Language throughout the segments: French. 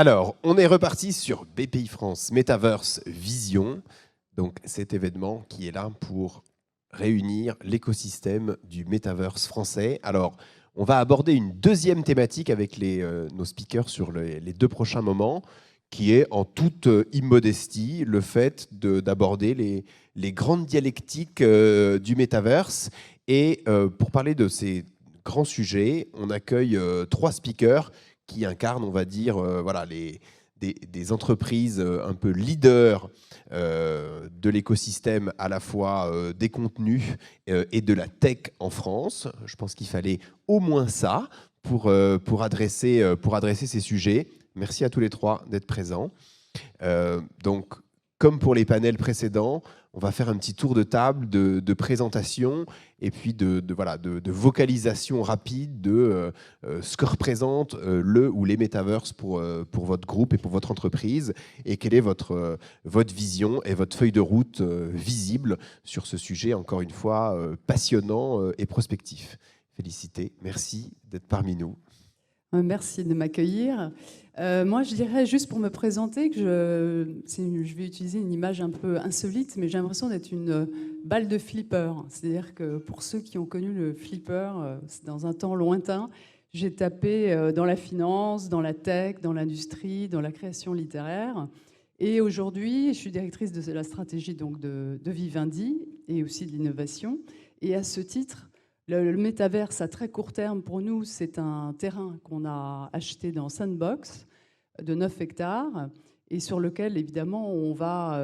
Alors, on est reparti sur BPI France Metaverse Vision. Donc, cet événement qui est là pour réunir l'écosystème du Metaverse français. Alors, on va aborder une deuxième thématique avec nos speakers sur les 2 prochains moments, qui est en toute immodestie le fait d'aborder les grandes dialectiques du Metaverse. Et pour parler de ces grands sujets, on accueille 3 speakers qui incarnent, on va dire, voilà, des entreprises un peu leaders de l'écosystème, à la fois des contenus et de la tech en France. Je pense qu'il fallait au moins ça pour adresser ces sujets. Merci à tous les 3 d'être présents. Donc, comme pour les panels précédents, on va faire un petit tour de table de présentation et puis de vocalisation rapide de ce que représente le ou les Metaverse pour votre groupe et pour votre entreprise, et quelle est votre vision et votre feuille de route visible sur ce sujet, encore une fois, passionnant et prospectif. Félicité, merci d'être parmi nous. Merci de m'accueillir. Moi, je dirais, juste pour me présenter, que je vais utiliser une image un peu insolite, mais j'ai l'impression d'être une balle de flipper. C'est-à-dire que pour ceux qui ont connu le flipper, c'est dans un temps lointain, j'ai tapé dans la finance, dans la tech, dans l'industrie, dans la création littéraire. Et aujourd'hui, je suis directrice de la stratégie donc, de Vivendi et aussi de l'innovation. Et à ce titre, le métaverse à très court terme, pour nous, c'est un terrain qu'on a acheté dans Sandbox de 9 hectares et sur lequel, évidemment, on va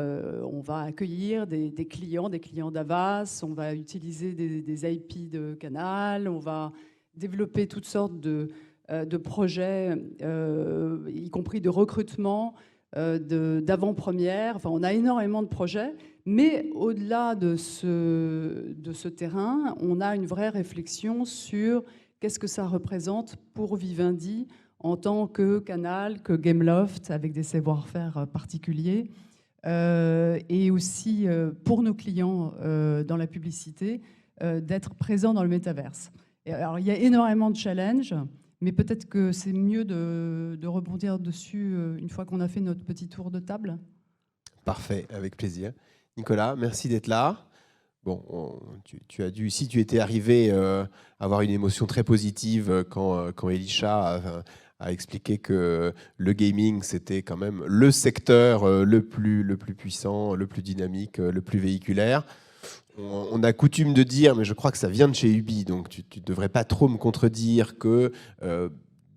accueillir des clients d'Avas, on va utiliser des IP de Canal, on va développer toutes sortes de projets, y compris de recrutement, d'avant-première. Enfin, on a énormément de projets. Mais au-delà de ce terrain, on a une vraie réflexion sur qu'est-ce que ça représente pour Vivendi en tant que Canal, que Gameloft, avec des savoir-faire particuliers, et aussi pour nos clients dans la publicité, d'être présents dans le métaverse. Et alors, il y a énormément de challenges, mais peut-être que c'est mieux de rebondir dessus une fois qu'on a fait notre petit tour de table. Parfait, avec plaisir. Nicolas, merci d'être là. Bon, tu as dû, si tu étais arrivé, avoir une émotion très positive quand Elisha a expliqué que le gaming, c'était quand même le secteur le plus puissant, le plus dynamique, le plus véhiculaire. On a coutume de dire, mais je crois que ça vient de chez Ubi, donc tu ne devrais pas trop me contredire que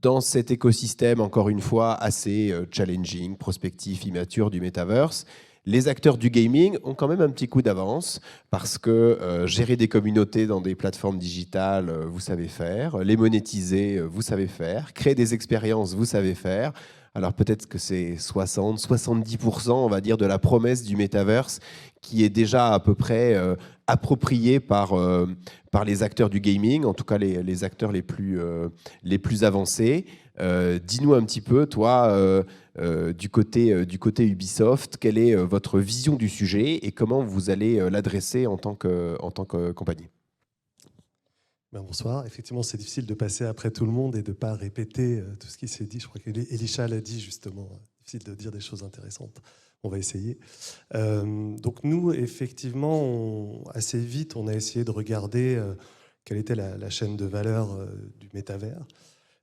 dans cet écosystème, encore une fois, assez challenging, prospectif, immature du Metaverse, les acteurs du gaming ont quand même un petit coup d'avance parce que gérer des communautés dans des plateformes digitales, vous savez faire. Les monétiser, vous savez faire. Créer des expériences, vous savez faire. Alors peut-être que c'est 60-70%, on va dire, de la promesse du Metaverse qui est déjà à peu près appropriée par les acteurs du gaming, en tout cas les acteurs les plus avancés. Dis-nous un petit peu, toi, du côté Ubisoft, quelle est votre vision du sujet et comment vous allez l'adresser en tant que compagnie? Bonsoir. Effectivement, c'est difficile de passer après tout le monde et de ne pas répéter tout ce qui s'est dit. Je crois qu'Elisha l'a dit justement. Difficile de dire des choses intéressantes. On va essayer. Donc nous, effectivement, assez vite, on a essayé de regarder quelle était la chaîne de valeur du métavers.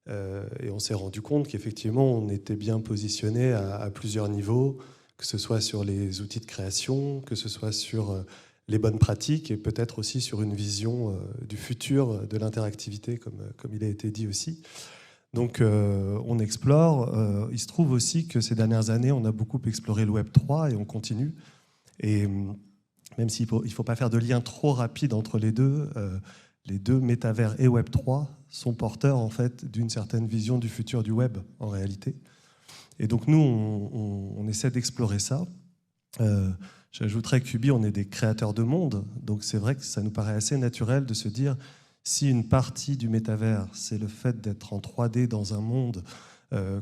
Et on s'est rendu compte qu'effectivement, on était bien positionné à plusieurs niveaux, que ce soit sur les outils de création, que ce soit sur les bonnes pratiques et peut-être aussi sur une vision du futur de l'interactivité, comme il a été dit aussi. Donc on explore. Il se trouve aussi que ces dernières années, on a beaucoup exploré le Web 3 et on continue. Et même s'il ne faut pas faire de lien trop rapide entre les deux métavers et Web 3 sont porteurs en fait d'une certaine vision du futur du web en réalité. Et donc nous, on essaie d'explorer ça. J'ajouterais qu'Ubi, on est des créateurs de monde, donc c'est vrai que ça nous paraît assez naturel de se dire si une partie du métavers, c'est le fait d'être en 3D dans un monde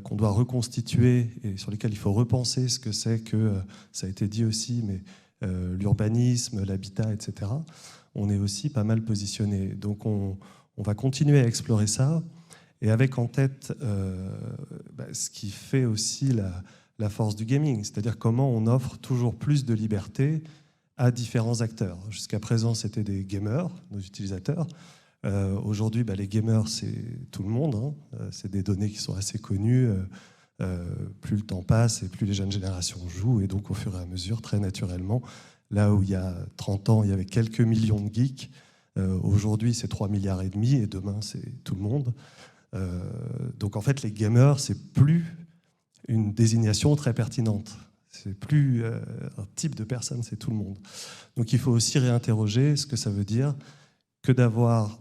qu'on doit reconstituer et sur lequel il faut repenser ce que c'est que, ça a été dit aussi, mais l'urbanisme, l'habitat, etc., on est aussi pas mal positionné. Donc on va continuer à explorer ça. et avec en tête ce qui fait aussi la force du gaming, c'est-à-dire comment on offre toujours plus de liberté à différents acteurs. Jusqu'à présent, c'était des gamers, nos utilisateurs. Aujourd'hui, les gamers, c'est tout le monde. Hein. C'est des données qui sont assez connues. Plus le temps passe et plus les jeunes générations jouent. Et donc, au fur et à mesure, très naturellement, là où il y a 30 ans, il y avait quelques millions de geeks, aujourd'hui, c'est 3,5 milliards et demain, c'est tout le monde. Donc, en fait, les gamers, c'est plus une désignation très pertinente. C'est plus un type de personne, c'est tout le monde. Donc il faut aussi réinterroger ce que ça veut dire que d'avoir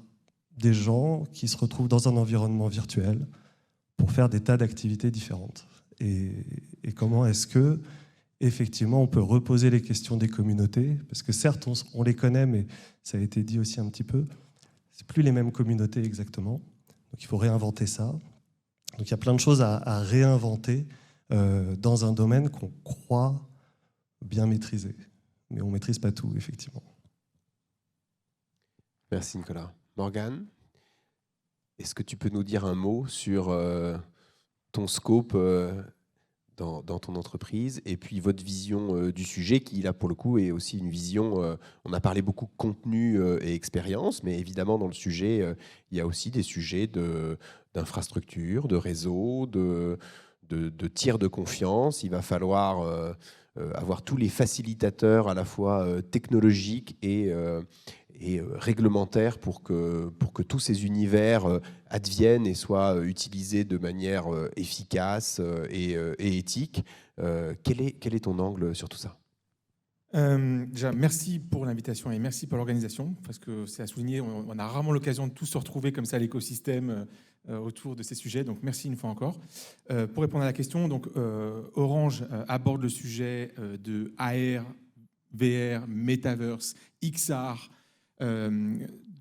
des gens qui se retrouvent dans un environnement virtuel pour faire des tas d'activités différentes. Et comment est-ce que, effectivement, on peut reposer les questions des communautés, parce que certes, on les connaît, mais ça a été dit aussi un petit peu, c'est plus les mêmes communautés exactement. Donc il faut réinventer ça. Donc il y a plein de choses à réinventer dans un domaine qu'on croit bien maîtriser. Mais on ne maîtrise pas tout, effectivement. Merci Nicolas. Morgane, est-ce que tu peux nous dire un mot sur ton scope dans ton entreprise et puis votre vision du sujet qui, là, pour le coup, est aussi une vision... on a parlé beaucoup de contenu et expérience, mais évidemment, dans le sujet, il y a aussi des sujets d'infrastructure, de réseau, de tiers de confiance. Il va falloir avoir tous les facilitateurs à la fois technologiques et réglementaires pour que tous ces univers adviennent et soient utilisés de manière efficace et éthique. Quel est ton angle sur tout ça ? Déjà, merci pour l'invitation et merci pour l'organisation, parce que c'est à souligner, on a rarement l'occasion de tous se retrouver comme ça à l'écosystème autour de ces sujets, donc merci une fois encore. Pour répondre à la question, donc, Orange aborde le sujet de AR, VR, Metaverse, XR,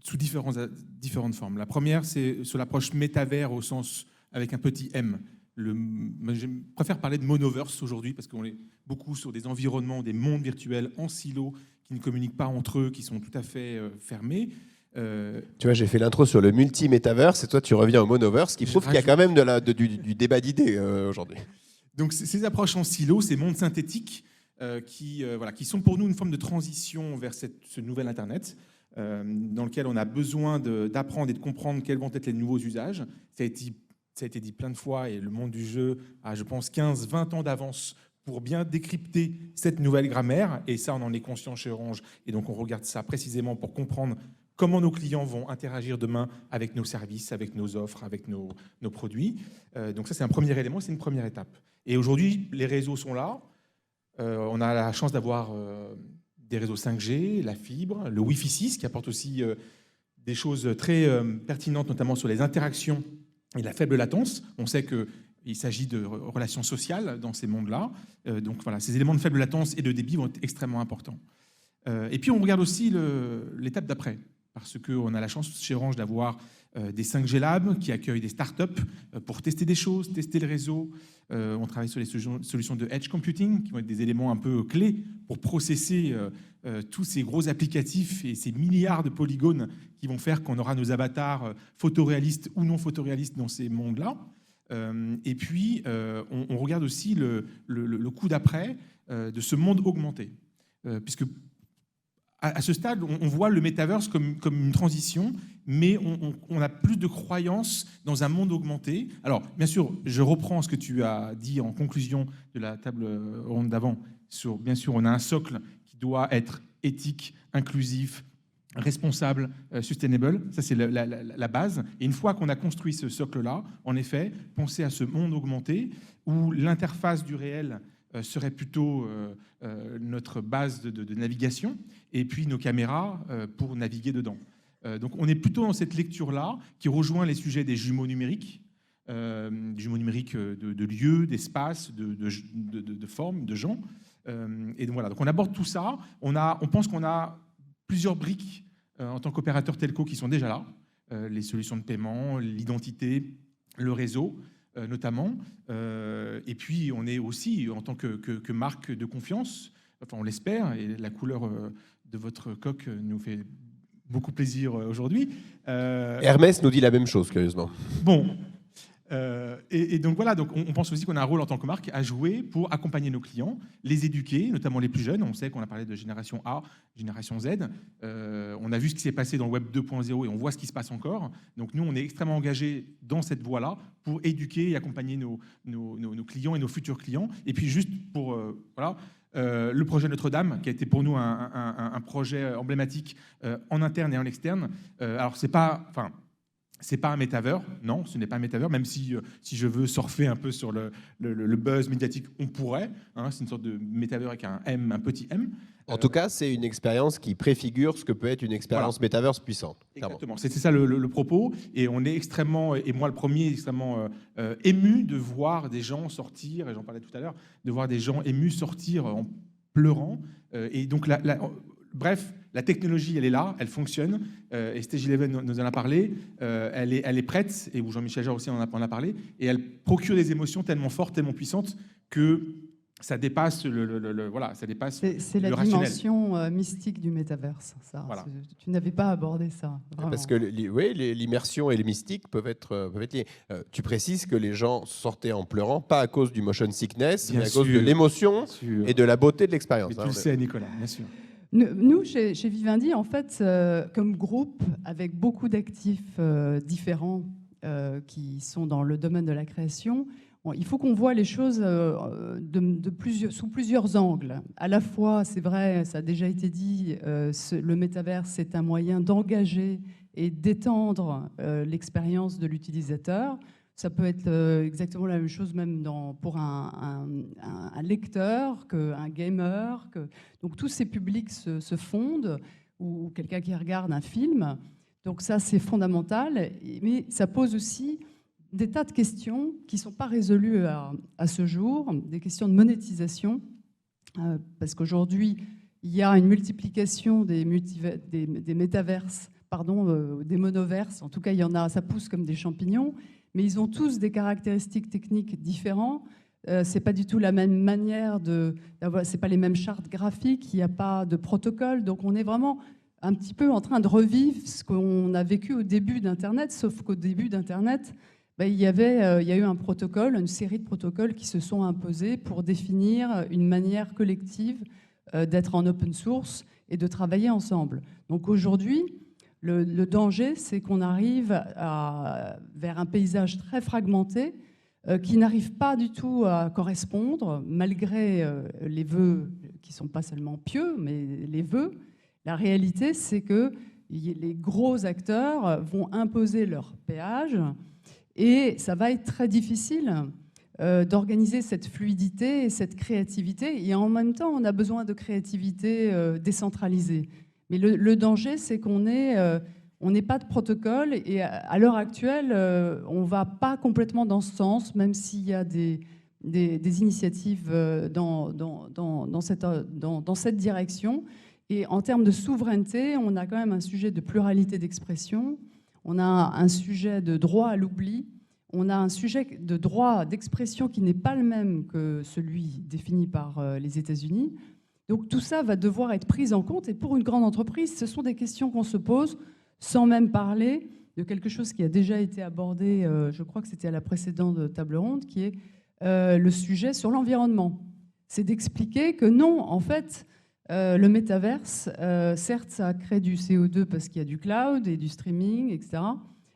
sous différentes formes. La première, c'est sur l'approche métavers au sens avec un petit M. Je préfère parler de monoverse aujourd'hui parce qu'on est beaucoup sur des environnements, des mondes virtuels en silo qui ne communiquent pas entre eux, qui sont tout à fait fermés. Tu vois, j'ai fait l'intro sur le multi-metaverse et toi tu reviens au monoverse, ce qui prouve qu'il y a quand même du débat d'idées aujourd'hui. Donc ces approches en silo, ces mondes synthétiques qui sont pour nous une forme de transition vers ce nouvel Internet dans lequel on a besoin d'apprendre et de comprendre quels vont être les nouveaux usages. Ça a été dit plein de fois et le monde du jeu a, je pense, 15-20 ans d'avance pour bien décrypter cette nouvelle grammaire. Et ça, on en est conscient chez Orange. Et donc, on regarde ça précisément pour comprendre comment nos clients vont interagir demain avec nos services, avec nos offres, avec nos produits. Donc ça, c'est un premier élément, c'est une première étape. Et aujourd'hui, les réseaux sont là. On a la chance d'avoir des réseaux 5G, la fibre, le Wi-Fi 6, qui apporte aussi des choses très pertinentes, notamment sur les interactions et la faible latence. On sait qu'il s'agit de relations sociales dans ces mondes-là. Donc voilà, ces éléments de faible latence et de débit vont être extrêmement importants. Et puis on regarde aussi l'étape d'après, parce qu'on a la chance chez Orange d'avoir des 5G Labs qui accueillent des startups pour tester des choses, tester le réseau. On travaille sur les solutions de edge computing, qui vont être des éléments un peu clés pour processer tous ces gros applicatifs et ces milliards de polygones qui vont faire qu'on aura nos avatars photoréalistes ou non photoréalistes dans ces mondes-là. Et puis, on regarde aussi le coup d'après de ce monde augmenté. Puisque à ce stade, on voit le metaverse comme une transition, mais on a plus de croyances dans un monde augmenté. Alors, bien sûr, je reprends ce que tu as dit en conclusion de la table ronde d'avant. Bien sûr, on a un socle qui doit être éthique, inclusif, responsable, sustainable. Ça, c'est la base. Et une fois qu'on a construit ce socle-là, en effet, penser à ce monde augmenté où l'interface du réel serait plutôt notre base de navigation, et puis nos caméras pour naviguer dedans. Donc on est plutôt dans cette lecture-là qui rejoint les sujets des jumeaux numériques, de lieux, d'espace, de formes, de gens. Et donc voilà, donc on aborde tout ça. On pense qu'on a plusieurs briques en tant qu'opérateur telco qui sont déjà là, les solutions de paiement, l'identité, le réseau, notamment. Et puis, on est aussi, en tant que marque de confiance, enfin, on l'espère, et la couleur de votre coque nous fait beaucoup plaisir aujourd'hui. Hermès nous dit la même chose, curieusement. Bon, Et donc voilà, donc on pense aussi qu'on a un rôle en tant que marque à jouer pour accompagner nos clients, les éduquer, notamment les plus jeunes. On sait qu'on a parlé de génération A, génération Z. On a vu ce qui s'est passé dans le Web 2.0 et on voit ce qui se passe encore. Donc nous, on est extrêmement engagés dans cette voie-là pour éduquer et accompagner nos clients et nos futurs clients. Et puis juste pour... voilà. Le projet Notre-Dame, qui a été pour nous un projet emblématique en interne et en externe. Alors, c'est pas un métavers, non, ce n'est pas un métavers, même si je veux surfer un peu sur le buzz médiatique, on pourrait. Hein, c'est une sorte de métavers avec un M, un petit M. En tout cas, c'est une expérience qui préfigure ce que peut être une expérience métaverse puissante. Exactement, c'était ça le propos. Et on est extrêmement, et moi le premier, extrêmement ému de voir des gens sortir, et j'en parlais tout à l'heure, de voir des gens émus sortir en pleurant. Et donc, bref, la technologie, elle est là, elle fonctionne. Et Stage 11 nous en a parlé. Elle est prête, et Jean-Michel Jarre aussi en a parlé. Et elle procure des émotions tellement fortes, tellement puissantes que ça dépasse voilà, ça dépasse c'est le la rationnel. Dimension mystique du métaverse. Ça. Voilà. Tu n'avais pas abordé ça. Vraiment. Parce que l'immersion et les mystiques peuvent être liés. Tu précises que les gens sortaient en pleurant, pas à cause du motion sickness, Bien mais à cause de sûr, l'émotion et de la beauté de l'expérience. Mais tu le sais, Nicolas, bien sûr. Nous, chez Vivendi, en fait, comme groupe, avec beaucoup d'actifs différents qui sont dans le domaine de la création, il faut qu'on voit les choses sous plusieurs angles. À la fois, c'est vrai, ça a déjà été dit, le métavers, c'est un moyen d'engager et d'étendre l'expérience de l'utilisateur. Ça peut être exactement la même chose même pour un lecteur, qu'un gamer. Donc tous ces publics se fondent, ou quelqu'un qui regarde un film. Donc ça, c'est fondamental. Mais ça pose aussi des tas de questions qui ne sont pas résolues à ce jour, des questions de monétisation, parce qu'aujourd'hui, il y a une multiplication des métaverses, des monoverses. En tout cas, il y en a, ça pousse comme des champignons, mais ils ont tous des caractéristiques techniques différentes. C'est pas du tout la même manière c'est pas les mêmes chartes graphiques, il n'y a pas de protocole, donc on est vraiment un petit peu en train de revivre ce qu'on a vécu au début d'Internet, sauf qu'au début d'Internet, il y a eu un protocole, une série de protocoles qui se sont imposés pour définir une manière collective d'être en open source et de travailler ensemble. Donc aujourd'hui, le danger, c'est qu'on arrive vers un paysage très fragmenté qui n'arrive pas du tout à correspondre, malgré les vœux qui ne sont pas seulement pieux, mais les vœux. La réalité, c'est que les gros acteurs vont imposer leur péage et ça va être très difficile d'organiser cette fluidité et cette créativité. Et en même temps, on a besoin de créativité décentralisée. Mais le danger, c'est qu'on n'ait pas de protocole et à l'heure actuelle, on ne va pas complètement dans ce sens, même s'il y a des initiatives dans cette direction. Et en termes de souveraineté, on a quand même un sujet de pluralité d'expression, on a un sujet de droit à l'oubli, on a un sujet de droit d'expression qui n'est pas le même que celui défini par les États-Unis. Donc tout ça va devoir être pris en compte. Et pour une grande entreprise, ce sont des questions qu'on se pose sans même parler de quelque chose qui a déjà été abordé, je crois que c'était à la précédente table ronde, qui est le sujet sur l'environnement. C'est d'expliquer que non, en fait, le métaverse, certes, ça crée du CO2 parce qu'il y a du cloud et du streaming, etc.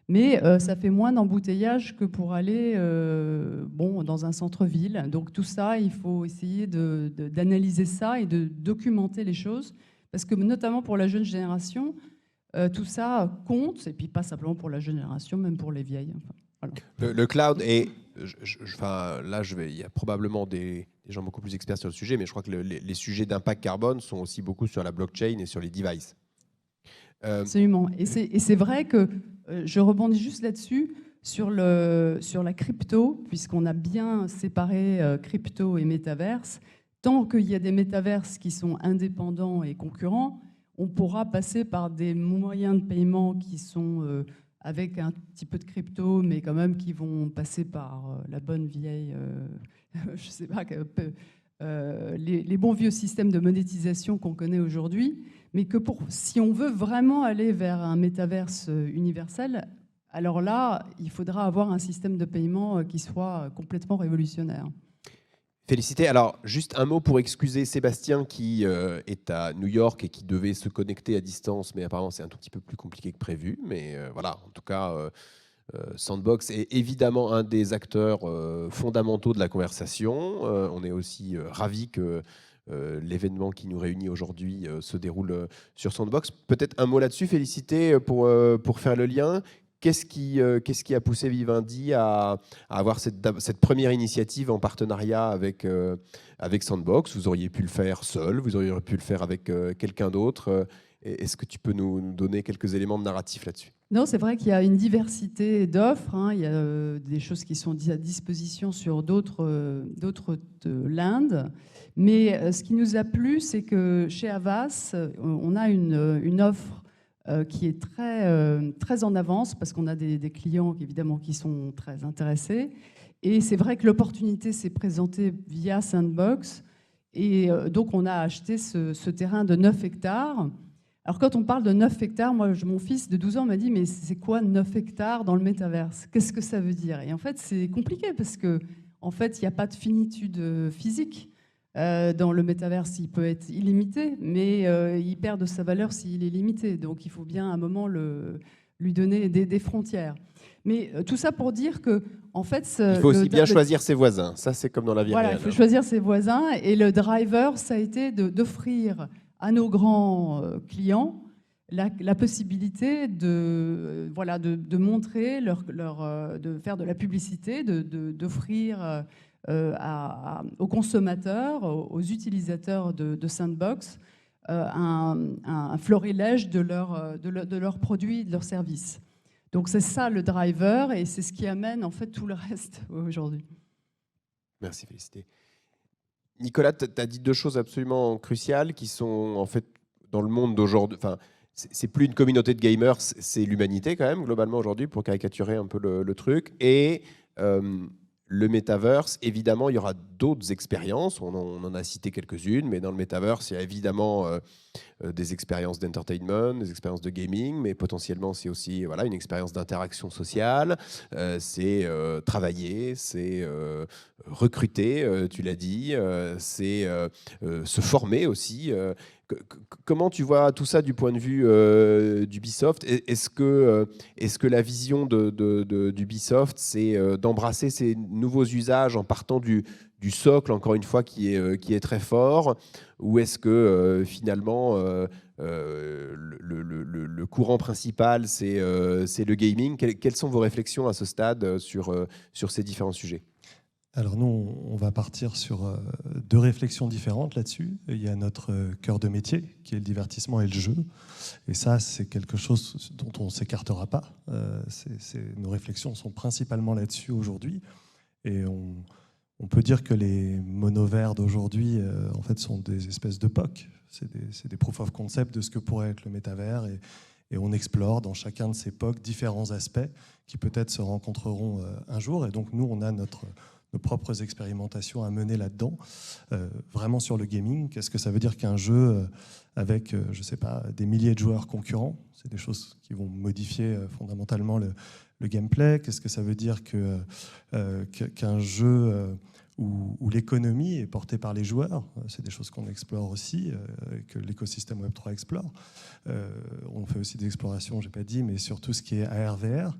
Mais ça fait moins d'embouteillage que pour aller dans un centre-ville. Donc tout ça, il faut essayer d'analyser ça et de documenter les choses. Parce que notamment pour la jeune génération, tout ça compte. Et puis pas simplement pour la jeune génération, même pour les vieilles. Enfin, voilà. Le cloud est... il y a probablement des gens beaucoup plus experts sur le sujet, mais je crois que les sujets d'impact carbone sont aussi beaucoup sur la blockchain et sur les devices. Absolument. Et c'est vrai que je rebondis juste là-dessus, sur la crypto, puisqu'on a bien séparé crypto et métaverse. Tant qu'il y a des métaverses qui sont indépendants et concurrents, on pourra passer par des moyens de paiement qui sont avec un petit peu de crypto, mais quand même qui vont passer par la bonne vieille, je sais pas, les bons vieux systèmes de monétisation qu'on connaît aujourd'hui, mais que si on veut vraiment aller vers un métaverse universel, alors là, il faudra avoir un système de paiement qui soit complètement révolutionnaire. Félicité. Alors, juste un mot pour excuser Sébastien qui est à New York et qui devait se connecter à distance, mais apparemment c'est un tout petit peu plus compliqué que prévu. Mais voilà, en tout cas, Sandbox est évidemment un des acteurs fondamentaux de la conversation. On est aussi ravis que l'événement qui nous réunit aujourd'hui se déroule sur Sandbox. Peut-être un mot là-dessus, Félicité, pour faire le lien. Qu'est-ce qui a poussé Vivendi à avoir cette première initiative en partenariat avec Sandbox? Vous auriez pu le faire seul, vous auriez pu le faire avec quelqu'un d'autre. Est-ce que tu peux nous donner quelques éléments de narratif là-dessus? Non, c'est vrai qu'il y a une diversité d'offres. Il y a des choses qui sont à disposition sur d'autres de l'Inde. Mais ce qui nous a plu, c'est que chez Havas, on a une offre qui est très en avance parce qu'on a des clients évidemment qui sont très intéressés. Et c'est vrai que l'opportunité s'est présentée via Sandbox. Et donc, on a acheté ce terrain de 9 hectares. Alors, quand on parle de 9 hectares, moi, mon fils de 12 ans m'a dit « Mais c'est quoi 9 hectares dans le métaverse? Qu'est-ce que ça veut dire ?» Et en fait, c'est compliqué parce que, en fait, il n'y a pas de finitude physique. Dans le métaverse, il peut être illimité, mais il perd de sa valeur s'il est limité. Donc, il faut bien à un moment lui donner des frontières. Mais tout ça pour dire que, en fait, il faut aussi bien choisir ses voisins. Ça, c'est comme dans la vie réelle. Voilà, il faut choisir ses voisins. Et le driver, ça a été d'offrir à nos grands clients la possibilité de montrer, de faire de la publicité, d'offrir aux consommateurs, aux utilisateurs de Sandbox, un florilège de leurs produits, de leurs services. Donc c'est ça le driver et c'est ce qui amène en fait tout le reste aujourd'hui. Merci Félicité. Nicolas, tu as dit deux choses absolument cruciales qui sont en fait dans le monde d'aujourd'hui. Enfin, c'est plus une communauté de gamers, c'est l'humanité quand même globalement aujourd'hui pour caricaturer un peu le truc. Et le metaverse, évidemment, il y aura d'autres expériences. On en a cité quelques-unes, mais dans le metaverse, il y a évidemment des expériences d'entertainment, des expériences de gaming, mais potentiellement, c'est aussi une expérience d'interaction sociale. C'est travailler, c'est recruter, tu l'as dit, c'est se former aussi. Comment tu vois tout ça du point de vue d'Ubisoft? Est-ce que la vision d'Ubisoft, c'est d'embrasser ces nouveaux usages en partant du socle, encore une fois, qui est très fort? Ou est-ce que finalement, le courant principal, c'est le gaming? Quelles sont vos réflexions à ce stade sur ces différents sujets? Alors nous, on va partir sur deux réflexions différentes là-dessus. Il y a notre cœur de métier, qui est le divertissement et le jeu. Et ça, c'est quelque chose dont on ne s'écartera pas. Nos réflexions sont principalement là-dessus aujourd'hui. Et on peut dire que les monovers d'aujourd'hui, en fait, sont des espèces de POC. C'est des proof of concept de ce que pourrait être le métavers. Et on explore dans chacun de ces POC différents aspects qui peut-être se rencontreront un jour. Et donc nous, on a nos propres expérimentations à mener là-dedans, vraiment sur le gaming. Qu'est-ce que ça veut dire qu'un jeu avec, je ne sais pas, des milliers de joueurs concurrents? C'est des choses qui vont modifier fondamentalement le gameplay. Qu'est-ce que ça veut dire qu'un jeu où l'économie est portée par les joueurs? C'est des choses qu'on explore aussi, que l'écosystème Web3 explore. On fait aussi des explorations, je n'ai pas dit, mais sur tout ce qui est AR/VR.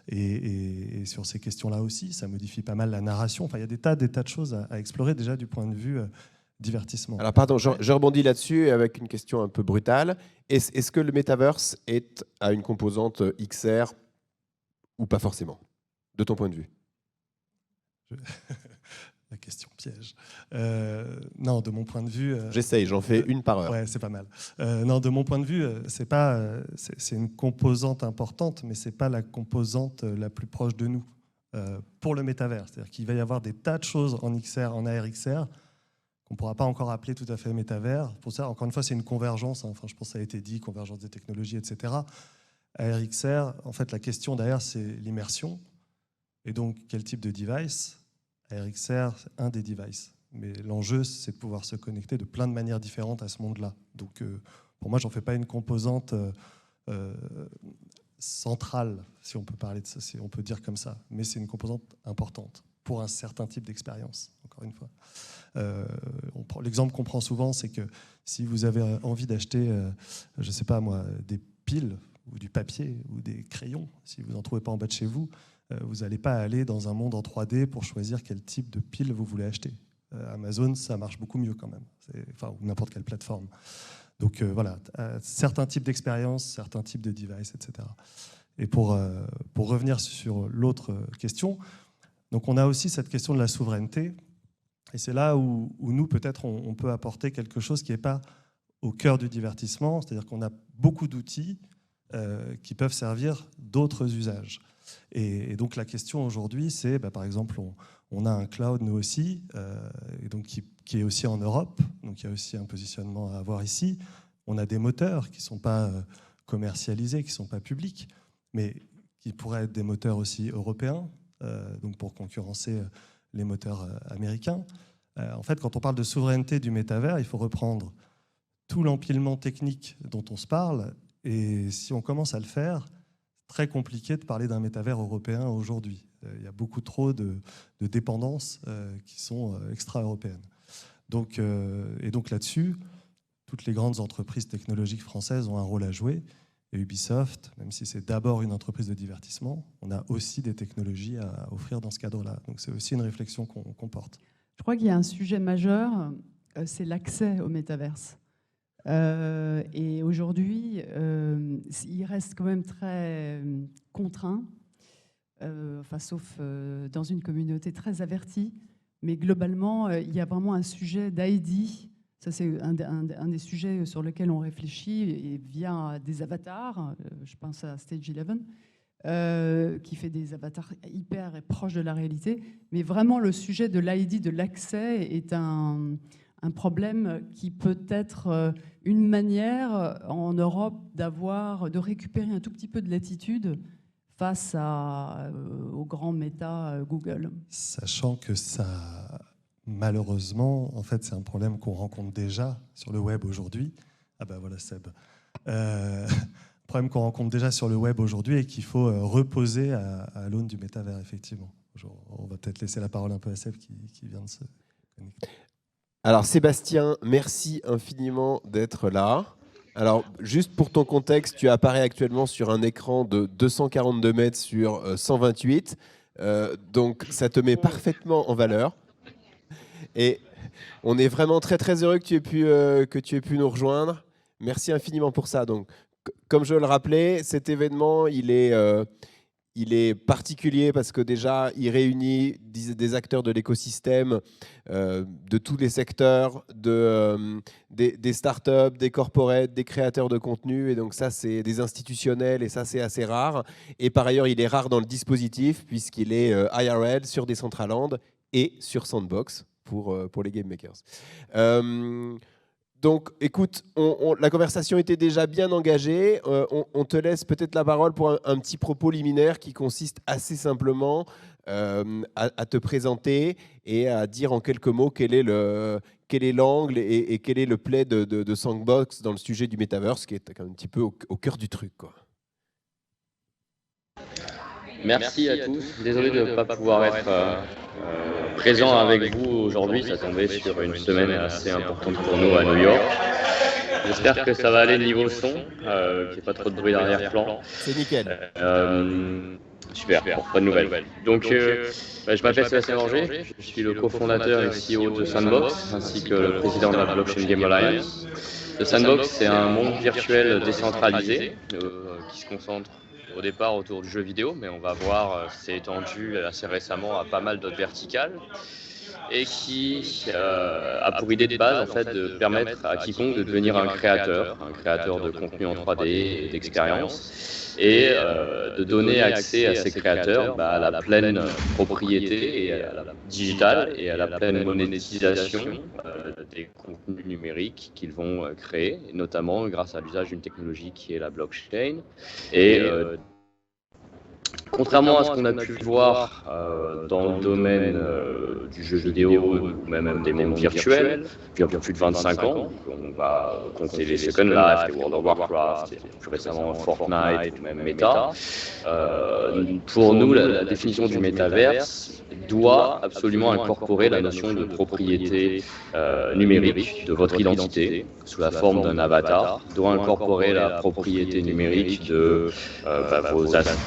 Et sur ces questions-là aussi, ça modifie pas mal la narration. Enfin, il y a des tas de choses à explorer déjà du point de vue divertissement. Alors pardon, je rebondis là-dessus avec une question un peu brutale. Est-ce que le metaverse a une composante XR ou pas forcément, de ton point de vue? La question piège. Non, de mon point de vue... J'essaye, j'en fais une par heure. Ouais, c'est pas mal. Non, de mon point de vue, c'est une composante importante, mais c'est pas la composante la plus proche de nous pour le métavers. C'est-à-dire qu'il va y avoir des tas de choses en XR, en AR/XR, qu'on ne pourra pas encore appeler tout à fait métavers. Pour ça, encore une fois, c'est une convergence. Enfin, je pense que ça a été dit, convergence des technologies, etc. AR/XR, en fait, la question derrière, c'est l'immersion. Et donc, quel type de device? AR/XR, c'est un des devices. Mais l'enjeu, c'est de pouvoir se connecter de plein de manières différentes à ce monde-là. Donc, pour moi, j'en fais pas une composante centrale, si on peut parler de ça, si on peut dire comme ça, mais c'est une composante importante pour un certain type d'expérience, encore une fois. L'exemple qu'on prend souvent, c'est que si vous avez envie d'acheter, je ne sais pas moi, des piles ou du papier ou des crayons, si vous n'en trouvez pas en bas de chez vous, vous n'allez pas aller dans un monde en 3D pour choisir quel type de pile vous voulez acheter. Amazon, ça marche beaucoup mieux quand même, enfin, ou n'importe quelle plateforme. Donc voilà, certains types d'expériences, certains types de devices, etc. Et pour revenir sur l'autre question, donc on a aussi cette question de la souveraineté. Et c'est là où nous, peut-être, on peut apporter quelque chose qui n'est pas au cœur du divertissement, c'est-à-dire qu'on a beaucoup d'outils qui peuvent servir d'autres usages. Et donc la question aujourd'hui, c'est, par exemple, on a un cloud, nous aussi, et donc qui est aussi en Europe, donc il y a aussi un positionnement à avoir ici. On a des moteurs qui ne sont pas commercialisés, qui ne sont pas publics, mais qui pourraient être des moteurs aussi européens, donc pour concurrencer les moteurs américains. En fait, quand on parle de souveraineté du métavers, il faut reprendre tout l'empilement technique dont on se parle, et si on commence à le faire, très compliqué de parler d'un métavers européen aujourd'hui. Il y a beaucoup trop de dépendances qui sont extra-européennes. Donc là-dessus, toutes les grandes entreprises technologiques françaises ont un rôle à jouer. Et Ubisoft, même si c'est d'abord une entreprise de divertissement, on a aussi des technologies à offrir dans ce cadre-là. Donc c'est aussi une réflexion qu'on porte. Je crois qu'il y a un sujet majeur, c'est l'accès au métaverse. Et aujourd'hui, il reste quand même très contraint, sauf dans une communauté très avertie. Mais globalement, il y a vraiment un sujet d'ID. Ça, c'est un des sujets sur lesquels on réfléchit et via des avatars. Je pense à Stage 11, qui fait des avatars hyper proches de la réalité. Mais vraiment, le sujet de l'ID, de l'accès, est un problème qui peut être une manière en Europe de récupérer un tout petit peu de latitude face au grand méta Google. Sachant que ça, malheureusement, en fait, c'est un problème qu'on rencontre déjà sur le web aujourd'hui. Ah ben voilà Seb. Problème qu'on rencontre déjà sur le web aujourd'hui et qu'il faut reposer à l'aune du métavers, effectivement. On va peut-être laisser la parole un peu à Seb qui vient de se connecter. Alors Sébastien, merci infiniment d'être là. Alors juste pour ton contexte, tu apparais actuellement sur un écran de 242 mètres sur 128, donc ça te met parfaitement en valeur. Et on est vraiment très très heureux que tu aies pu nous rejoindre. Merci infiniment pour ça. Donc, comme je le rappelais, cet événement, il est particulier parce que déjà, il réunit des acteurs de l'écosystème, de tous les secteurs, des startups, des corporates, des créateurs de contenu. Et donc ça, c'est des institutionnels et ça, c'est assez rare. Et par ailleurs, il est rare dans le dispositif puisqu'il est IRL sur Decentraland et sur Sandbox pour les game makers. Donc, écoute, la conversation était déjà bien engagée. On te laisse peut-être la parole pour un petit propos liminaire qui consiste assez simplement à te présenter et à dire en quelques mots quel est l'angle et quel est le play de Sandbox dans le sujet du Metaverse, qui est un petit peu au cœur du truc, quoi. Merci à tous. Désolé de ne pas pouvoir être présent avec vous aujourd'hui. Ça tombait sur une semaine assez importante pour nous à New York. J'espère que ça va aller niveau son, qu'il n'y ait pas trop de bruit d'arrière-plan. C'est nickel. Super, bon, pas de nouvelles. Donc, je m'appelle Sébastien Langer, je suis le cofondateur et CEO de Sandbox, ainsi que le président de la Blockchain Game Alliance. Le Sandbox, c'est un monde virtuel décentralisé qui se concentre au départ autour du jeu vidéo, mais on va voir c'est étendu assez récemment à pas mal d'autres verticales et qui a pour idée de base en fait de permettre à quiconque de devenir un créateur de contenu en 3D et d'expérience et de donner accès à ces créateurs à la pleine propriété et à la digitale et à la pleine monétisation des contenus numériques qu'ils vont créer, notamment grâce à l'usage d'une technologie qui est la blockchain et Contrairement à ce qu'on a pu voir dans le domaine du jeu vidéo ou même des mondes virtuels, depuis un peu plus de 25 ans, on va compter les Second Life, les World of Warcraft, et plus récemment Fortnite ou même Meta. Pour nous, la définition du métaverse doit absolument incorporer la notion de propriété numérique de votre identité sous la forme d'un avatar, doit incorporer la propriété numérique de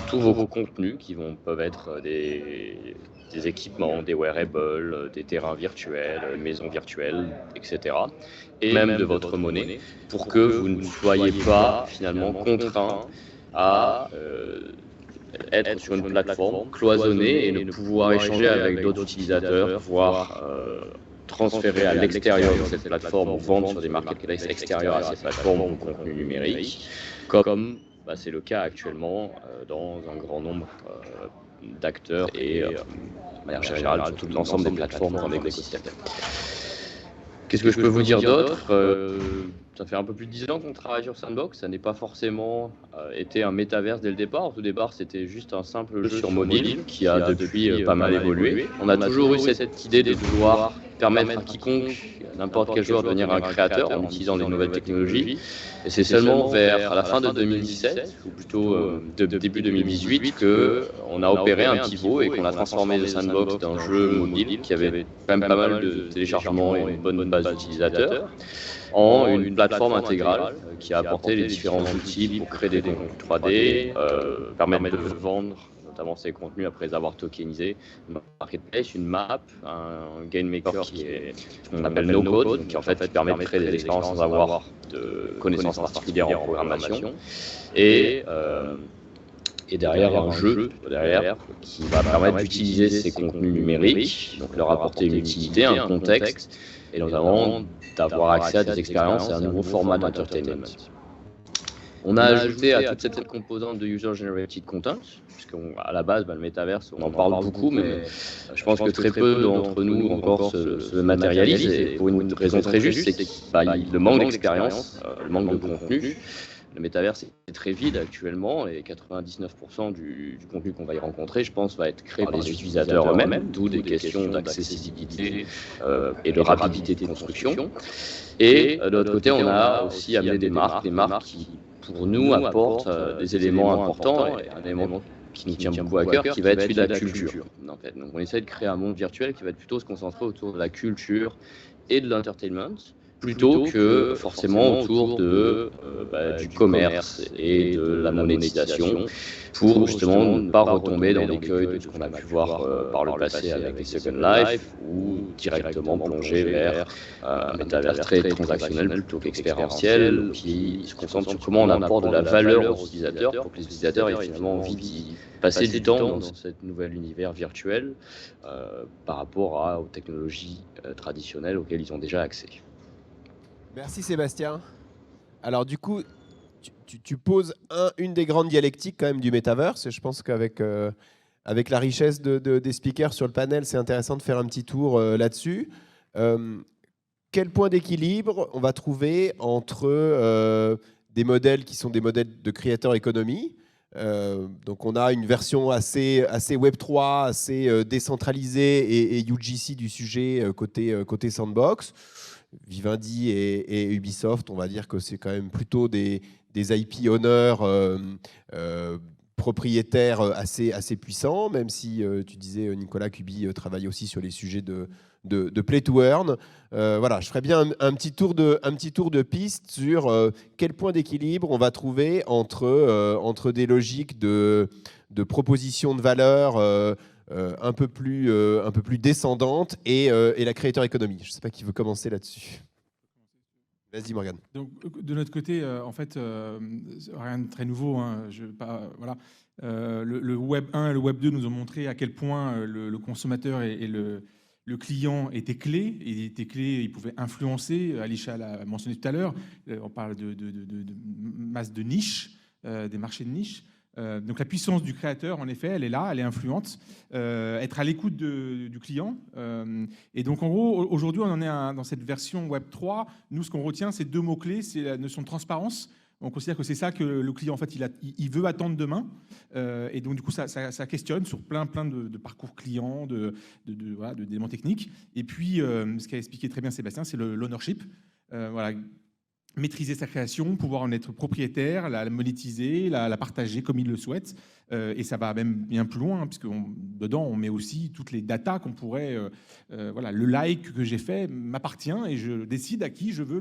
tous vos contenus qui peuvent être des équipements, des wearables, des terrains virtuels, une maison virtuelle, etc. Et même de votre monnaie, pour que vous ne soyez pas finalement contraint à être sur une plateforme cloisonnée et ne pouvoir échanger avec d'autres utilisateurs, voire transférer à l'extérieur de cette plateforme ou vendre sur des marketplaces extérieurs à cette plateforme vos contenus numériques, comme c'est le cas actuellement dans un grand nombre d'acteurs et de manière générale sur tout l'ensemble des plateformes dans l'écosystème. Qu'est-ce que je peux vous dire d'autre? Ça fait un peu plus de 10 ans qu'on travaille sur Sandbox. Ça n'est pas forcément été un métaverse dès le départ. Au tout départ, c'était juste un simple jeu sur mobile qui a depuis pas mal évolué. On a toujours eu cette idée de vouloir permettre à quiconque, n'importe quel joueur, de devenir un créateur en utilisant les nouvelles technologies. Et c'est seulement à la fin de 2017, ou plutôt début 2018, qu'on a opéré un pivot et qu'on a transformé le Sandbox d'un jeu mobile qui avait quand même pas mal de téléchargements et une bonne base d'utilisateurs en une plateforme intégrale qui a apporté les différents outils pour créer des contenus 3D, permettre de vendre notamment ces contenus après les avoir tokenisés, une marketplace, une map, un game maker qui est ce qu'on appelle no code, qui en fait permet de créer des expériences sans avoir de connaissances particulières en programmation, et derrière un jeu qui va permettre d'utiliser ces contenus numériques, donc leur apporter une utilité, un contexte, et notamment d'avoir accès à des expériences et à un nouveau format d'entertainment. On a ajouté à toute cette composante de user-generated content, puisqu'à la base, le métaverse, on en parle beaucoup, mais je pense que très peu d'entre nous encore se matérialisent, et pour une raison très juste, c'est le manque d'expérience, le manque de contenu. Le métaverse est très vide actuellement, et 99% du contenu qu'on va y rencontrer, je pense, va être créé par les utilisateurs eux-mêmes, d'où des questions d'accessibilité et de rapidité de construction. Et de l'autre côté, on a aussi amené des marques qui, pour nous, apportent des éléments importants, et un élément qui nous tient beaucoup à cœur, qui va être celui de la culture. En fait. Donc on essaie de créer un monde virtuel qui va être plutôt se concentrer autour de la culture et de l'entertainment, plutôt que forcément autour du commerce et de la monétisation, pour justement ne pas retomber dans l'écueil de ce qu'on a pu voir par le passé avec les Second Life, ou directement plonger vers un métaverse très transactionnel plutôt qu'expérientiel, qui se concentre sur comment on apporte de la valeur aux utilisateurs pour que les utilisateurs aient finalement envie d'y passer du temps dans cet nouvel univers virtuel par rapport aux technologies traditionnelles auxquelles ils ont déjà accès. Merci Sébastien. Alors du coup, tu poses une des grandes dialectiques quand même du métaverse. Je pense qu'avec avec la richesse des speakers sur le panel, c'est intéressant de faire un petit tour là-dessus. Quel point d'équilibre on va trouver entre des modèles qui sont des modèles de creator economy, donc on a une version assez Web3, assez décentralisée et UGC du sujet côté Sandbox. Vivendi et Ubisoft, on va dire que c'est quand même plutôt des IP owners propriétaires assez puissants, même si tu disais, Nicolas, qu'Ubi travaille aussi sur les sujets de play to earn. Voilà, je ferais bien un petit tour de piste sur quel point d'équilibre on va trouver entre des logiques de proposition de valeur un peu plus descendante et la creator economy. Je ne sais pas qui veut commencer là-dessus. Vas-y, Morgane. Donc, de notre côté, en fait, rien de très nouveau. Hein, voilà. Le Web 1 et le Web 2 nous ont montré à quel point le consommateur et le client étaient clés. Il était clé, il pouvait influencer. Alisha l'a mentionné tout à l'heure. On parle de masse de niche, des marchés de niche. Donc la puissance du créateur, en effet, elle est là, elle est influente. Être à l'écoute du client. Et donc en gros, aujourd'hui, on en est dans cette version Web 3. Nous, ce qu'on retient, c'est deux mots-clés. C'est la notion de transparence. On considère que c'est ça que le client, en fait, il veut attendre demain. Et donc, du coup, ça questionne sur plein de parcours clients, voilà, d'éléments techniques. Et puis, ce qu'a expliqué très bien Sébastien, c'est l'ownership. Voilà, maîtriser sa création, pouvoir en être propriétaire, la monétiser, la partager comme il le souhaite. Et ça va même bien plus loin, puisque dedans, on met aussi toutes les datas qu'on pourrait... voilà, le like que j'ai fait m'appartient et je décide à qui je veux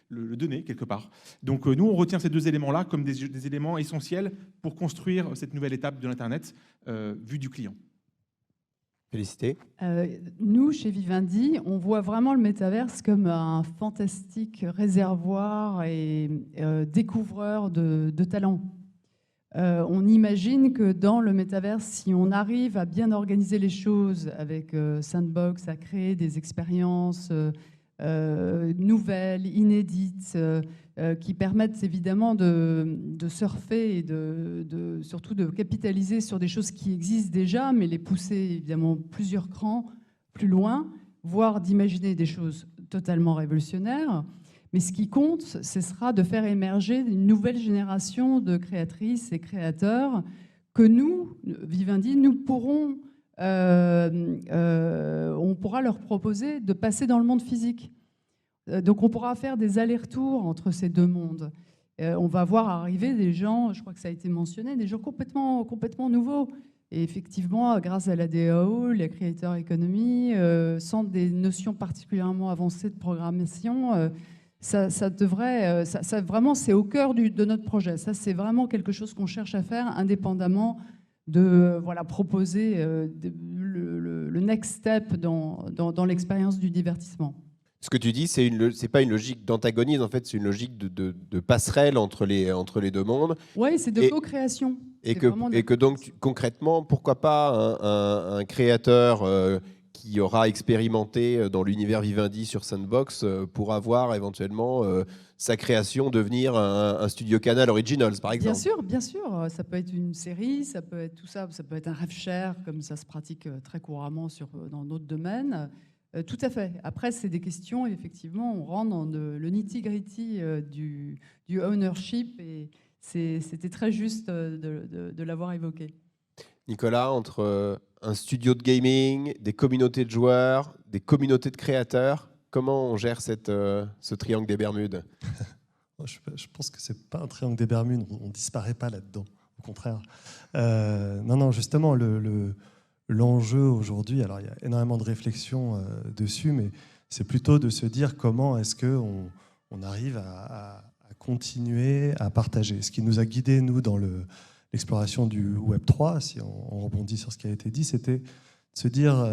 le donner, quelque part. Donc, nous, on retient ces deux éléments-là comme des éléments essentiels pour construire cette nouvelle étape de l'Internet vue du client. Félicité. Nous, chez Vivendi, on voit vraiment le métaverse comme un fantastique réservoir et découvreur de talents. On imagine que dans le métaverse, si on arrive à bien organiser les choses avec Sandbox, à créer des expériences nouvelles, inédites, qui permettent évidemment de surfer et surtout de capitaliser sur des choses qui existent déjà, mais les pousser évidemment plusieurs crans plus loin, voire d'imaginer des choses totalement révolutionnaires. Mais ce qui compte, ce sera de faire émerger une nouvelle génération de créatrices et créateurs que nous, Vivendi, on pourra leur proposer de passer dans le monde physique. Donc on pourra faire des allers-retours entre ces deux mondes. On va voir arriver des gens, je crois que ça a été mentionné, des gens complètement nouveaux. Et effectivement, grâce à la DAO, la Creator Economy, sans des notions particulièrement avancées de programmation, ça devrait, vraiment, c'est au cœur de notre projet. Ça, c'est vraiment quelque chose qu'on cherche à faire indépendamment de proposer le next step dans l'expérience du divertissement. Ce que tu dis, c'est pas une logique d'antagonisme, en fait, c'est une logique de passerelle entre les deux mondes. Oui, c'est de co-création. Et que donc, concrètement, pourquoi pas un créateur qui aura expérimenté dans l'univers Vivendi sur Sandbox pourra voir éventuellement sa création devenir un studio Canal Originals, par exemple. Bien sûr. Ça peut être une série, ça peut être tout ça, ça peut être un rêve share, comme ça se pratique très couramment dans d'autres domaines. Tout à fait. Après, c'est des questions, effectivement, on rentre dans le nitty-gritty du ownership et c'était très juste de l'avoir évoqué. Nicolas, entre un studio de gaming, des communautés de joueurs, des communautés de créateurs, comment on gère ce triangle des Bermudes? Je pense que ce n'est pas un triangle des Bermudes, on ne disparaît pas là-dedans, au contraire. Non, justement, l'enjeu aujourd'hui, alors il y a énormément de réflexions dessus, mais c'est plutôt de se dire comment est-ce qu'on arrive à continuer à partager. Ce qui nous a guidés, nous, dans l'exploration du Web3, si on rebondit sur ce qui a été dit, c'était de se dire,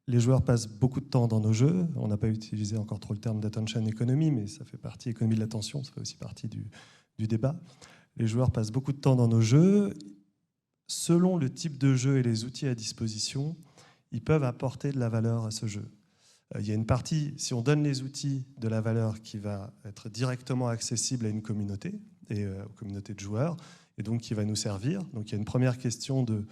les joueurs passent beaucoup de temps dans nos jeux. On n'a pas utilisé encore trop le terme d'attention economy, mais ça fait partie, économie de l'attention, ça fait aussi partie du débat. Les joueurs passent beaucoup de temps dans nos jeux. Selon le type de jeu et les outils à disposition, ils peuvent apporter de la valeur à ce jeu. Il y a une partie, si on donne les outils, de la valeur qui va être directement accessible à une communauté et aux communautés de joueurs, et donc qui va nous servir. Donc il y a une première question de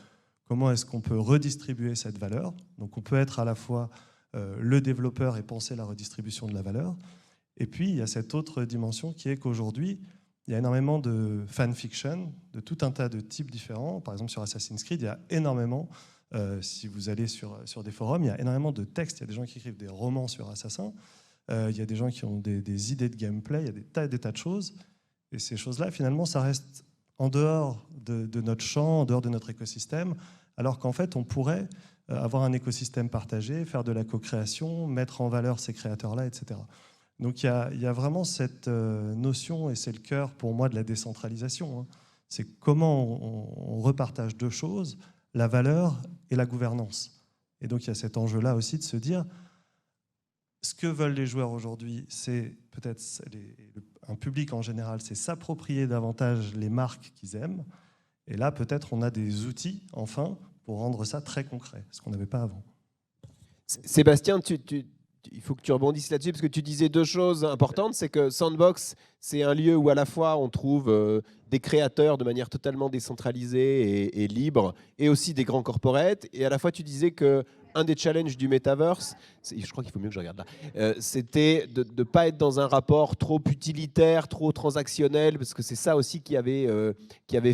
comment est-ce qu'on peut redistribuer cette valeur. Donc on peut être à la fois le développeur et penser la redistribution de la valeur. Et puis il y a cette autre dimension qui est qu'aujourd'hui, il y a énormément de fanfiction, de tout un tas de types différents. Par exemple, sur Assassin's Creed, il y a énormément, si vous allez sur des forums, il y a énormément de textes. Il y a des gens qui écrivent des romans sur Assassin. Il y a des gens qui ont des idées de gameplay. Il y a des tas de choses. Et ces choses-là, finalement, ça reste en dehors de notre champ, en dehors de notre écosystème, alors qu'en fait, on pourrait avoir un écosystème partagé, faire de la co-création, mettre en valeur ces créateurs-là, etc. Donc il y a vraiment cette notion, et c'est le cœur pour moi de la décentralisation, hein. C'est comment on repartage deux choses, la valeur et la gouvernance. Et donc il y a cet enjeu-là aussi de se dire, ce que veulent les joueurs aujourd'hui, c'est peut-être un public en général, c'est s'approprier davantage les marques qu'ils aiment. Et là, peut-être on a des outils, enfin, pour rendre ça très concret, ce qu'on n'avait pas avant. Sébastien, il faut que tu rebondisses là-dessus, parce que tu disais deux choses importantes. C'est que Sandbox, c'est un lieu où à la fois on trouve des créateurs de manière totalement décentralisée et libre, et aussi des grands corporates. Et à la fois, tu disais qu'un un des challenges du Metaverse, je crois qu'il faut mieux que je regarde là, c'était de ne pas être dans un rapport trop utilitaire, trop transactionnel, parce que c'est ça aussi qui avait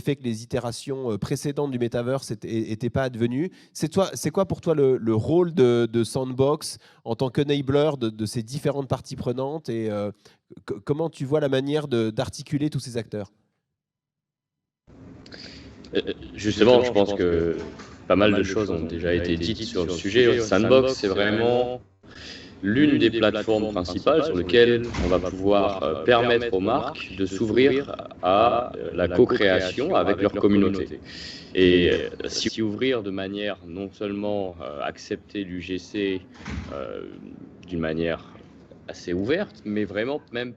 fait que les itérations précédentes du Metaverse n'étaient pas advenues. C'est quoi pour toi le rôle de Sandbox en tant qu'enabler de ces différentes parties prenantes et comment tu vois la manière d'articuler tous ces acteurs? Justement, je pense que pas mal de choses ont déjà été dites sur le sujet. Sandbox, c'est vraiment l'une des plateformes principales sur lesquelles on va pouvoir permettre aux marques de s'ouvrir à la co-création avec leur communauté. Et s'y ouvrir de manière non seulement accepter l'UGC d'une manière assez ouverte, mais vraiment même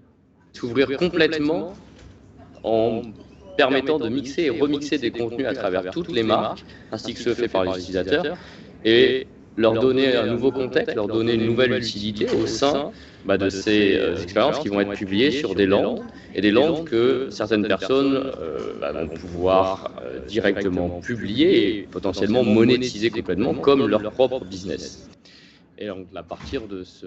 s'ouvrir complètement en permettant de mixer et remixer des contenus à travers toutes les marques, ainsi que ce fait par les utilisateurs, et leur donner un nouveau contexte, leur donner une nouvelle utilité au sein de ces expériences qui vont être publiées sur des landes, et des landes que certaines personnes vont pouvoir directement publier et potentiellement monétiser complètement comme leur propre business. Et donc, à partir de ce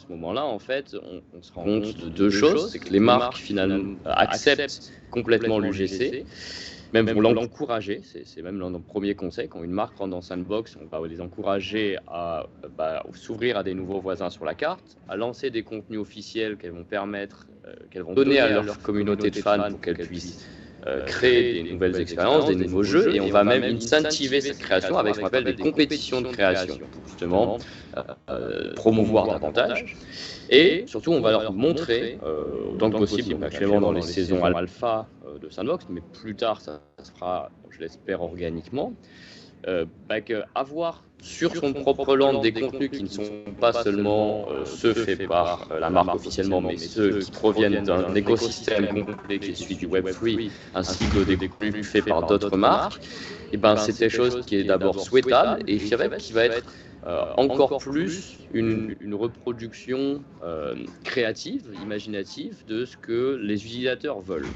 moment-là, en fait, on se rend compte de deux choses. C'est que les marques, finalement, acceptent complètement l'UGC, même pour l'encourager. C'est même l'un de nos premiers conseils. Quand une marque rentre dans Sandbox, on va les encourager à s'ouvrir à des nouveaux voisins sur la carte, à lancer des contenus officiels qu'elles vont permettre, qu'elles vont donner à leur communauté de fans pour qu'elles puissent créer des nouvelles expériences, des nouveaux jeux, et on va même incentiver cette création avec ce qu'on appelle des compétitions de création, pour justement promouvoir davantage. Et surtout, on va leur montrer, autant que possible, donc actuellement dans les saisons alpha de Sandbox, mais plus tard, ça se fera, je l'espère, organiquement, qu'avoir sur son propre land des contenus qui ne sont pas seulement ceux faits par la marque officiellement, mais ceux qui proviennent d'un écosystème complet qui est celui du Web3, ainsi que des contenus faits par d'autres marques, et c'est quelque chose qui est d'abord souhaitable et qui va être encore plus une reproduction créative, imaginative de ce que les utilisateurs veulent.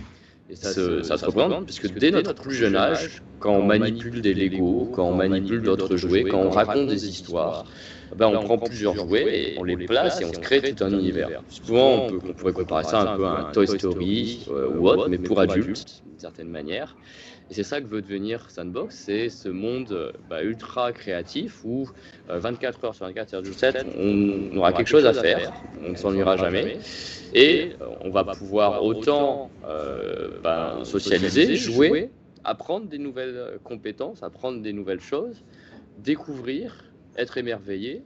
Et ça se représente, puisque dès notre plus jeune âge, quand on manipule des Lego, quand on manipule d'autres jouets, quand on raconte des histoires, on prend plusieurs jouets et on les place et on se crée tout un univers. Souvent, on pourrait comparer ça un peu à un Toy Story ou autre, mais pour adultes, d'une certaine manière. Et c'est ça que veut devenir Sandbox, c'est ce monde ultra créatif où 24 heures sur 24 heures sur 7, on aura quelque chose à faire, on ne s'ennuiera jamais. Et on va pouvoir autant socialiser, jouer, apprendre des nouvelles compétences, apprendre des nouvelles choses, découvrir, être émerveillé,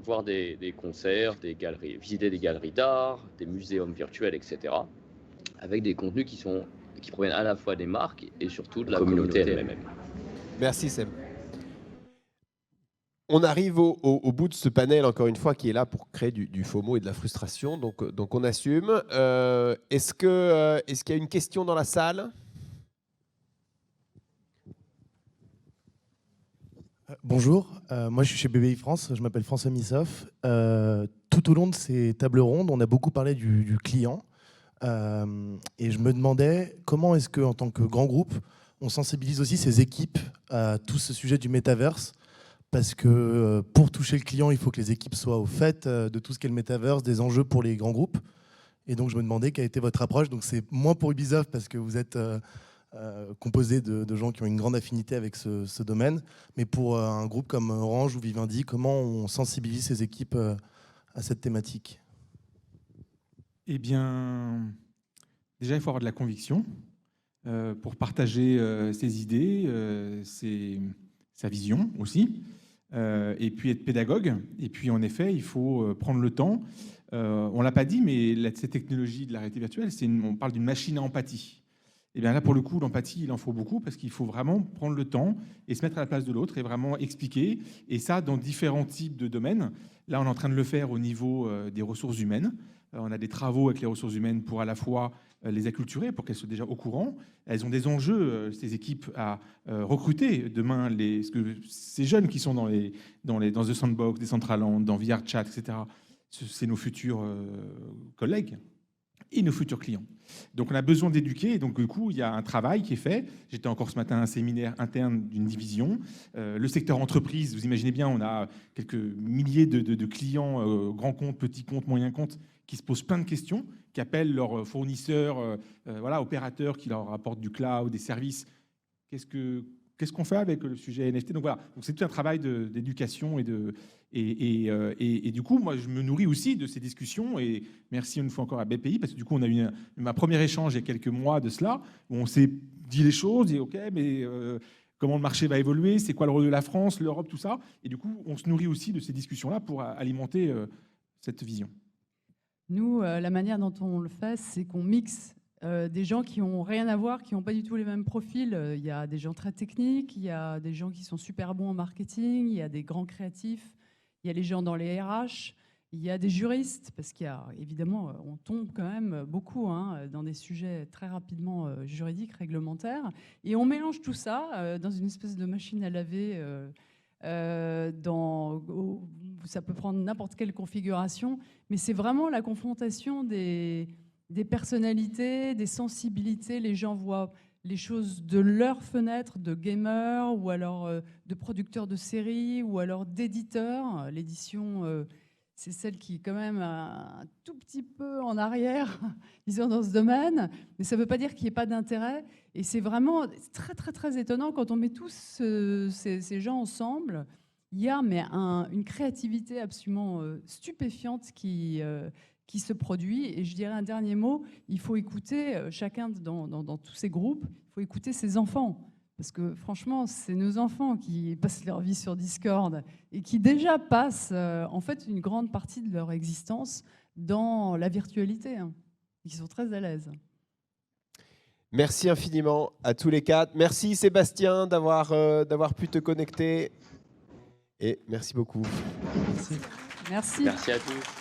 voir des concerts, des galeries, visiter des galeries d'art, des muséums virtuels, etc. avec des contenus qui proviennent à la fois des marques et surtout de la communauté elle-même. Merci Seb. On arrive au bout de ce panel, encore une fois, qui est là pour créer du FOMO et de la frustration, donc on assume. Est-ce qu'il y a une question dans la salle ? Bonjour, moi je suis chez BPI France, je m'appelle François Missoff. Tout au long de ces tables rondes, on a beaucoup parlé du client. Et je me demandais comment est-ce qu'en tant que grand groupe, on sensibilise aussi ces équipes à tout ce sujet du métaverse. Parce que pour toucher le client, il faut que les équipes soient au fait de tout ce qu'est le métaverse, des enjeux pour les grands groupes. Et donc je me demandais quelle était votre approche. Donc c'est moins pour Ubisoft parce que vous êtes composé de gens qui ont une grande affinité avec ce domaine. Mais pour un groupe comme Orange ou Vivendi, comment on sensibilise ces équipes à cette thématique ? Eh bien, déjà, il faut avoir de la conviction pour partager ses idées, sa vision aussi, et puis être pédagogue. Et puis, en effet, il faut prendre le temps. On ne l'a pas dit, mais cette technologie de la réalité virtuelle, on parle d'une machine à empathie. Et bien là, pour le coup, l'empathie, il en faut beaucoup parce qu'il faut vraiment prendre le temps et se mettre à la place de l'autre et vraiment expliquer. Et ça, dans différents types de domaines. Là, on est en train de le faire au niveau des ressources humaines. On a des travaux avec les ressources humaines pour à la fois les acculturer, pour qu'elles soient déjà au courant. Elles ont des enjeux, ces équipes, à recruter demain ces jeunes qui sont dans The Sandbox, Decentraland, dans VR Chat, etc. C'est nos futurs collègues. et nos futurs clients. Donc on a besoin d'éduquer, et donc du coup il y a un travail qui est fait. J'étais encore ce matin à un séminaire interne d'une division. Le secteur entreprise, vous imaginez bien, on a quelques milliers de clients, grands comptes, petits comptes, moyens comptes, qui se posent plein de questions, qui appellent leurs fournisseurs, opérateurs qui leur apportent du cloud, des services. Qu'est-ce qu'on fait avec le sujet NFT? Donc voilà, donc c'est tout un travail d'éducation et du coup, moi, je me nourris aussi de ces discussions et merci une fois encore à BPI parce que du coup, on a eu ma première échange il y a quelques mois de cela où on s'est dit les choses, dit OK, mais comment le marché va évoluer, c'est quoi le rôle de la France, l'Europe, tout ça. Et du coup, on se nourrit aussi de ces discussions-là pour alimenter cette vision. Nous, la manière dont on le fait, c'est qu'on mixe des gens qui n'ont rien à voir, qui n'ont pas du tout les mêmes profils. Il y a des gens très techniques, il y a des gens qui sont super bons en marketing, il y a des grands créatifs, il y a les gens dans les RH, il y a des juristes, parce qu'il y a, évidemment, on tombe quand même beaucoup dans des sujets très rapidement juridiques, réglementaires, et on mélange tout ça dans une espèce de machine à laver. Ça peut prendre n'importe quelle configuration, mais c'est vraiment la confrontation des personnalités, des sensibilités. Les gens voient les choses de leur fenêtre de gamers ou alors de producteurs de séries ou alors d'éditeurs. L'édition, c'est celle qui est quand même un tout petit peu en arrière, disons, dans ce domaine. Mais ça ne veut pas dire qu'il n'y ait pas d'intérêt. Et c'est vraiment très, très, très étonnant quand on met tous ces gens ensemble. Il y a une créativité absolument stupéfiante qui se produit. Et je dirais un dernier mot, il faut écouter chacun dans tous ces groupes, il faut écouter ses enfants. Parce que franchement, c'est nos enfants qui passent leur vie sur Discord et qui déjà passent en fait une grande partie de leur existence dans la virtualité. Ils sont très à l'aise. Merci infiniment à tous les quatre. Merci Sébastien d'avoir pu te connecter. Et merci beaucoup. Merci. Merci à tous.